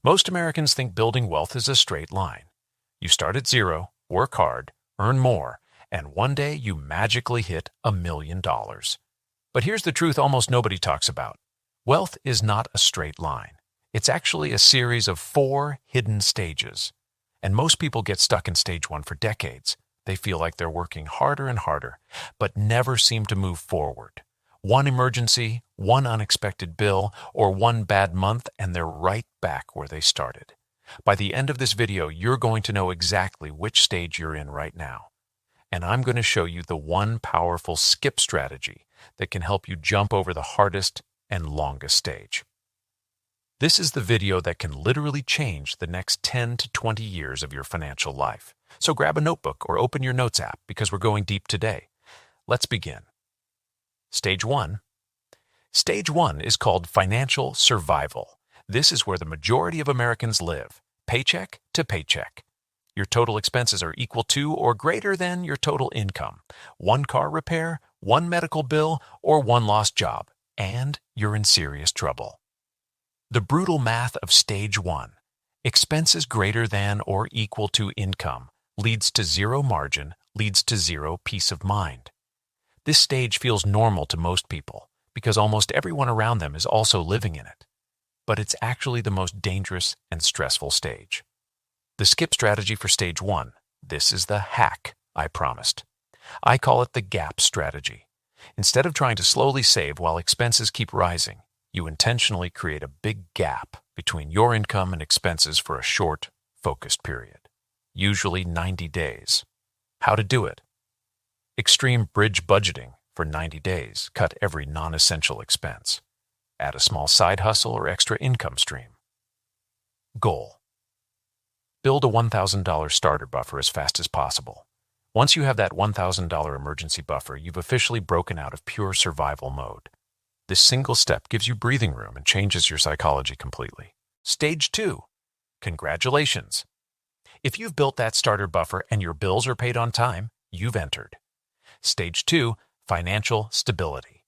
Most Americans think building wealth is a straight line. You start at zero, work hard, earn more, and one day you magically hit $1 million. But here's the truth almost nobody talks about. Wealth is not a straight line. It's actually a series of 4 hidden stages. And most people get stuck in stage 1 for decades. They feel like they're working harder and harder, but never seem to move forward. One emergency, one unexpected bill, or one bad month, and they're right back where they started. By the end of this video, you're going to know exactly which stage you're in right now. And I'm going to show you the one powerful skip strategy that can help you jump over the hardest and longest stage. This is the video that can literally change the next 10 to 20 years of your financial life. So grab a notebook or open your notes app because we're going deep today. Let's begin. Stage 1. Stage 1 is called financial survival. This is where the majority of Americans live, paycheck to paycheck. Your total expenses are equal to or greater than your total income. One car repair, one medical bill, or one lost job, and you're in serious trouble. The brutal math of stage 1, expenses greater than or equal to income, leads to zero margin, leads to zero peace of mind. This stage feels normal to most people because almost everyone around them is also living in it. But it's actually the most dangerous and stressful stage. The skip strategy for stage 1, this is the hack I promised. I call it the gap strategy. Instead of trying to slowly save while expenses keep rising, you intentionally create a big gap between your income and expenses for a short, focused period, usually 90 days. How to do it? Extreme bridge budgeting for 90 days. Cut every non-essential expense. Add a small side hustle or extra income stream. Goal. Build a $1,000 starter buffer as fast as possible. Once you have that $1,000 emergency buffer, you've officially broken out of pure survival mode. This single step gives you breathing room and changes your psychology completely. Stage 2. Congratulations. If you've built that starter buffer and your bills are paid on time, you've entered. Stage 2. Financial stability.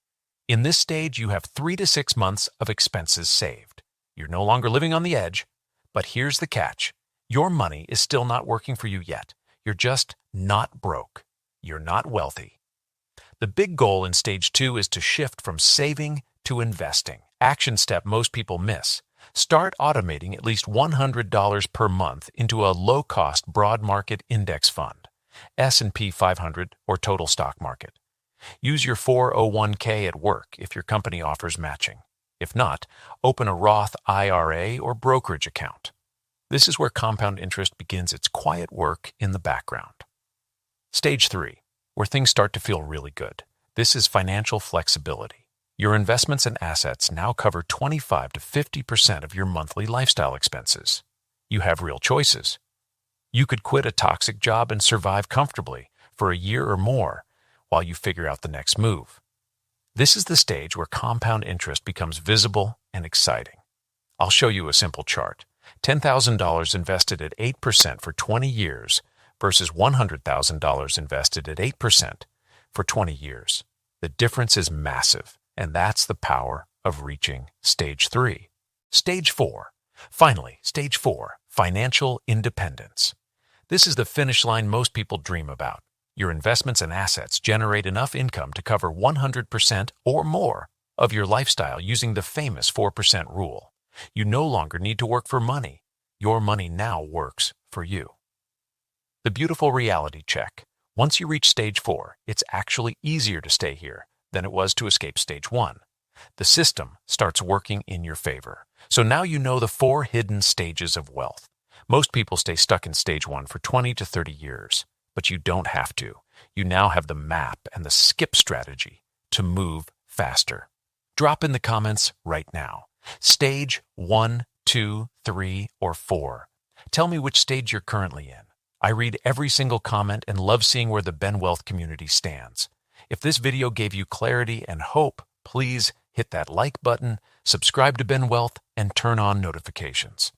In this stage, you have 3 to 6 months of expenses saved. You're no longer living on the edge, but here's the catch. Your money is still not working for you yet. You're just not broke. You're not wealthy. The big goal in stage 2 is to shift from saving to investing. Action step most people miss. Start automating at least $100 per month into a low-cost broad market index fund, S&P 500 or total stock market. Use your 401k at work if your company offers matching. If not, open a Roth IRA or brokerage account. This is where compound interest begins its quiet work in the background. Stage 3, where things start to feel really good. This is financial flexibility. Your investments and assets now cover 25 to 50% of your monthly lifestyle expenses. You have real choices. You could quit a toxic job and survive comfortably for a year or more while you figure out the next move. This is the stage where compound interest becomes visible and exciting. I'll show you a simple chart. $10,000 invested at 8% for 20 years versus $100,000 invested at 8% for 20 years. The difference is massive, and that's the power of reaching stage 3. Stage 4. Finally, stage 4, financial independence. This is the finish line most people dream about. Your investments and assets generate enough income to cover 100% or more of your lifestyle using the famous 4% rule. You no longer need to work for money. Your money now works for you. The beautiful reality check. Once you reach stage 4, it's actually easier to stay here than it was to escape stage 1. The system starts working in your favor. So now you know the 4 hidden stages of wealth. Most people stay stuck in stage 1 for 20 to 30 years, but you don't have to. You now have the map and the skip strategy to move faster. Drop in the comments right now. Stage 1, 2, 3, or 4. Tell me which stage you're currently in. I read every single comment and love seeing where the Ben Wealth community stands. If this video gave you clarity and hope, please hit that like button, subscribe to Ben Wealth, and turn on notifications.